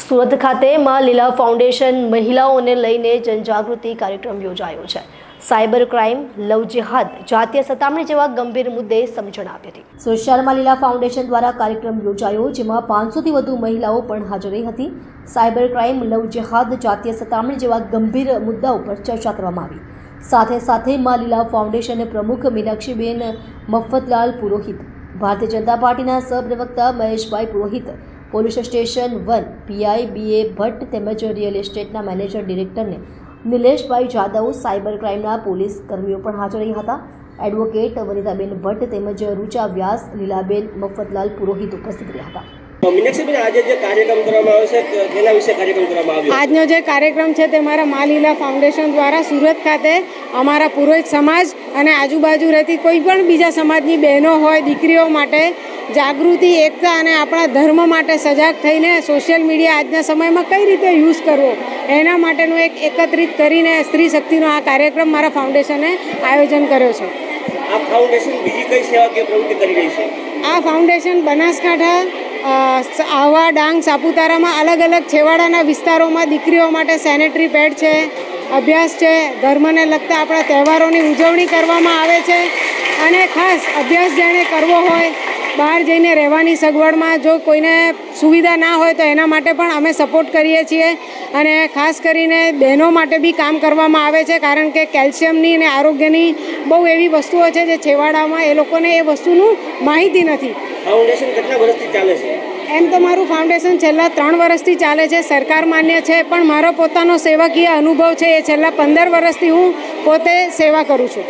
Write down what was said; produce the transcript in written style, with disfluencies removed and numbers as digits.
સુરત ખાતે માં લીલા ફાઉન્ડેશન મહિલાઓને લઈને જનજાગૃતિ કાર્યક્રમ યોજાયો છે। સાયબર ક્રાઇમ, લવ જેહાદ, જાતીય સતામણી જેવા ગંભીર મુદ્દે સમજણ આપી હતી। સોશિયલમાં લીલા ફાઉન્ડેશન દ્વારા કાર્યક્રમ યોજાયો, જેમાં 500થી વધુ મહિલાઓ પણ હાજર રહી હતી। સાયબર ક્રાઇમ, લવ જેહાદ, જાતીય સતામણી જેવા ગંભીર મુદ્દાઓ પર ચર્ચા કરવામાં આવી। સાથે સાથે માં લીલા ફાઉન્ડેશન પ્રમુખ મીનાક્ષીબેન મફતલાલ પુરોહિત, ભારતીય જનતા પાર્ટીના સહપ્રવક્તા Maheshbhai Purohit, police station 1 PI BA Bhatt તેમજ રિયલ એસ્ટેટના મેનેજર ડિરેક્ટરને નિલેશભાઈ જાદવ, સાયબર ક્રાઇમના પોલીસ કર્મીઓ પણ હાજર રહ્યા હતા। એડવોકેટ વનિતાબેન ભટ્ટ તેમજ રૂચા વ્યાસ, લીલાબેન મફતલાલ પુરોહિત ઉપસ્થિત રહ્યા હતા। આજનો જે કાર્યક્રમ છે તે મારા માં લીલા ફાઉન્ડેશન દ્વારા સુરત ખાતે અમારા પુરોહિત સમાજ અને આજુબાજુ રહેતી કોઈ પણ બીજા સમાજની બહેનો હોય, દીકરીઓ માટે જાગૃતિ, એકતા અને આપણા ધર્મ માટે સજાગ થઈને સોશિયલ મીડિયા આજના સમયમાં કઈ રીતે યુઝ કરવો એના માટેનું એકત્રિત કરીને સ્ત્રી શક્તિનો આ કાર્યક્રમ મારા ફાઉન્ડેશને આયોજન કર્યો છે। આ ફાઉન્ડેશન બીજી કઈ સેવા કે પ્રવૃત્તિ કરી રહી છે? આ ફાઉન્ડેશન બનાસકાંઠા, આહવા, ડાંગ, સાપુતારામાં અલગ અલગ છેવાડાના વિસ્તારોમાં દીકરીઓ માટે સેનેટરી પેડ છે, અભ્યાસ છે, ધર્મને લગતા આપણા તહેવારોની ઉજવણી કરવામાં આવે છે। અને ખાસ અભ્યાસ જેણે કરવો હોય, બહાર જઈને રહેવાની સગવડમાં જો કોઈને સુવિધા ના હોય તો એના માટે પણ અમે સપોર્ટ કરીએ છીએ। અને ખાસ કરીને બહેનો માટે બી કામ કરવામાં આવે છે, કારણ કે કેલ્શિયમની અને આરોગ્યની બહુ એવી વસ્તુઓ છે જે છેવાડામાં એ લોકોને એ વસ્તુનું માહિતી નથી। ફાઉન્ડેશન કેટલા વર્ષથી ચાલે છે? એમ તો મારું ફાઉન્ડેશન છેલ્લા 3 વર્ષથી ચાલે છે, સરકાર માન્ય છે, પણ મારો પોતાનો સેવાકીય અનુભવ છે એ છેલ્લા 15 વર્ષથી હું પોતે સેવા કરું છું।